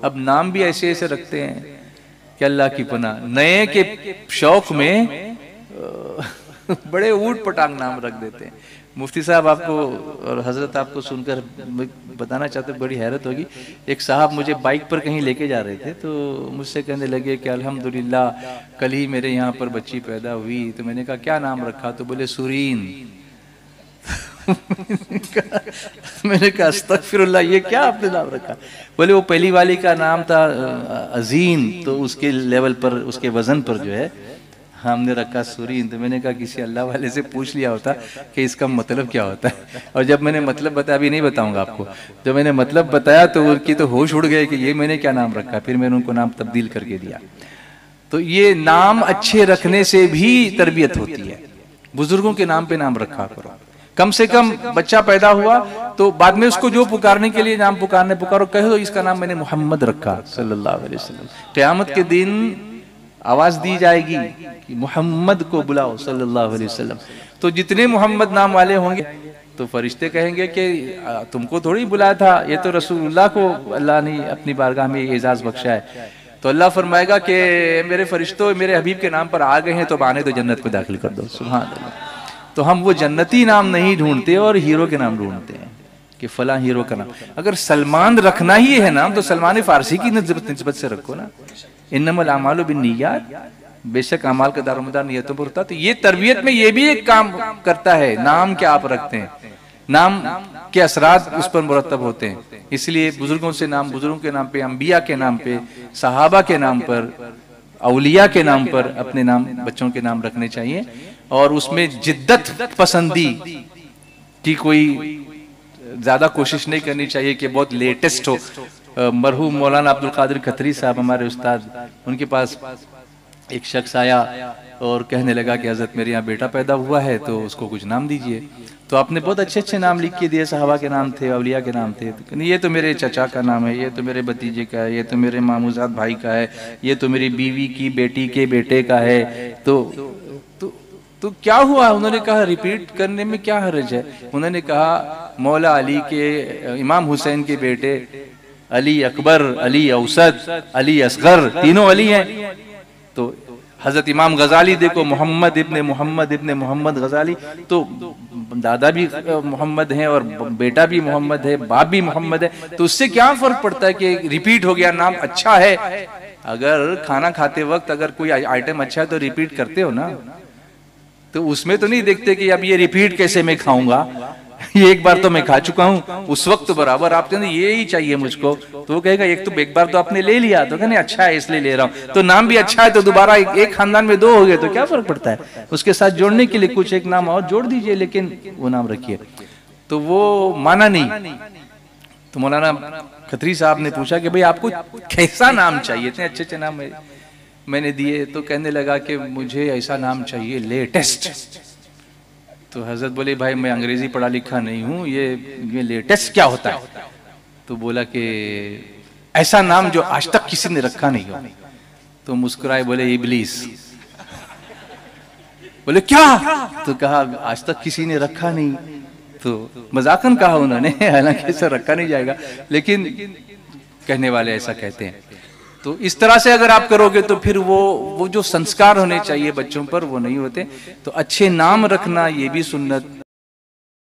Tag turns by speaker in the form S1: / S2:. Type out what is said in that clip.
S1: अब नाम भी ऐसे ऐसे रखते हैं कि अल्लाह की पनाह, नए के शौक में बड़े ऊट पटांग नाम रख देते हैं। मुफ्ती साहब आपको और हजरत आपको सुनकर बताना चाहते, बड़ी हैरत होगी। एक साहब मुझे बाइक पर कहीं लेके जा रहे थे, तो मुझसे कहने लगे कि अल्हम्दुलिल्लाह कल ही मेरे यहाँ पर बच्ची पैदा हुई। तो मैंने कहा क्या नाम रखा? तो बोले सुरीन। मैंने कहा अस्तगफिरुल्लाह, ये क्या आपने नाम रखा? बोले वो पहली वाली का नाम था अजीन, तो उसके लेवल पर, उसके वजन पर जो है हमने रखा सुरीन। तो मैंने कहा किसी अल्लाह वाले से पूछ लिया होता कि इसका मतलब क्या होता है। और जब मैंने मतलब बताया, अभी नहीं बताऊंगा आपको, जब मैंने मतलब बताया तो उनकी तो होश उड़ गए कि ये मैंने क्या नाम रखा। फिर मैंने उनको नाम तब्दील करके दिया। तो ये नाम अच्छे रखने से भी तरबियत होती है। बुजुर्गों के नाम पे नाम रखा करो। कम से कम बच्चा पैदा हुआ तो बाद में उसको जो पुकारने के लिए नाम पुकारो, कह दो इसका नाम मैंने मोहम्मद रखा सल्लल्लाहु अलैहि वसल्लम। क़यामत के दिन आवाज दी जाएगी कि मोहम्मद को बुलाओ सल्लल्लाहु अलैहि वसल्लम। तो जितने मोहम्मद नाम वाले होंगे तो फरिश्ते कहेंगे कि तुमको थोड़ी बुलाया था, ये तो रसूलुल्लाह को अल्लाह ने अपनी बारगाह में एजाज बख्शा है। तो अल्लाह फरमाएगा कि मेरे फरिश्तों मेरे हबीब के नाम पर आ गए हैं, तो आने तो जन्नत में दाखिल कर दो। सुभान अल्लाह। तो हम वो जन्नती नाम नहीं ढूंढते और हीरो के नाम ढूंढते हैं कि फला हीरो का नाम। अगर सलमान रखना ही है नाम तो सलमान फारसी की निस्बत से रखो ना। इन्नमल आमालु बिन्नियात, बेशक अमाल का दारोमदार नियतों पर होता है। तो ये तरबियत में ये भी एक काम करता है, नाम क्या आप रखते हैं, नाम के असरात उस पर मुरतब होते हैं। इसलिए बुजुर्गों से नाम, बुजुर्गों के नाम पे, अंबिया के नाम पे, सहाबा के नाम पर, औलिया के नाम पर अपने नाम, बच्चों के नाम रखने चाहिए। और उसमें जिद्दत पसंदी की कोई ज्यादा कोशिश नहीं करनी चाहिए कि बहुत लेटेस्ट हो। मरहूम मौलाना अब्दुल कादिर खत्री साहब हमारे उस्ताद, उनके पास एक शख्स आया और कहने लगा कि हजरत मेरे यहाँ बेटा पैदा हुआ है तो उसको कुछ नाम दीजिए। तो आपने बहुत अच्छे अच्छे नाम लिख के दिए, सहाबा के नाम थे, औलिया के नाम थे। तो ये तो मेरे चचा का नाम है, ये तो मेरे भतीजे का है, ये तो मेरे मामूजाद भाई का है, ये तो मेरी बीवी की बेटी के बेटे का है। तो क्या हुआ? उन्होंने कहा रिपीट करने में क्या हर्ज है? उन्होंने कहा मौला अली के, इमाम हुसैन के बेटे अली अकबर, अली औसत, अली असगर, तीनों अली हैं। तो हजरत इमाम गजाली देखो, मोहम्मद इब्ने मोहम्मद गजाली, तो दादा भी मोहम्मद हैं और बेटा भी मोहम्मद है, बाप भी मोहम्मद है। तो उससे क्या फर्क पड़ता है कि रिपीट हो गया, नाम अच्छा है। अगर खाना खाते वक्त अगर कोई आइटम अच्छा है तो रिपीट करते हो ना, तो उसमें तो नहीं देखते कि अब ये रिपीट कैसे मैं खाऊंगा, ये एक बार तो मैं खा चुका हूं, उस वक्त तो बराबर आप कहते ये ही चाहिए मुझको। तो वो कहेगा एक बार तो आपने ले लिया, तो कहने अच्छा है इसलिए ले रहा हूं। तो नाम भी अच्छा है तो दोबारा एक खानदान में दो हो गए तो क्या फर्क पड़ता है? उसके साथ जोड़ने के लिए कुछ एक नाम और जोड़ दीजिए, लेकिन वो नाम रखिए। तो वो माना नहीं। तो मौलाना खत्री साहब ने पूछा कि भाई आपको कैसा नाम चाहिए? इतने अच्छे अच्छे नाम मैंने दिए। तो कहने लगा कि मुझे ऐसा नाम चाहिए लेटेस्ट। तो हजरत बोले भाई मैं अंग्रेजी पढ़ा लिखा नहीं हूं, ये लेटेस्ट क्या होता है? तो बोला कि ऐसा नाम जो आज तक किसी ने रखा नहीं हो। तो मुस्कुराए, बोले इबलीस। बोले क्या? तो कहा आज तक किसी ने रखा नहीं। तो मजाकन कहा उन्होंने, हालांकि ऐसा रखा नहीं जाएगा, लेकिन कहने वाले ऐसा कहते हैं। तो इस तरह से अगर आप करोगे तो फिर वो जो संस्कार होने चाहिए बच्चों पर वो नहीं होते। तो अच्छे नाम रखना ये भी सुन्नत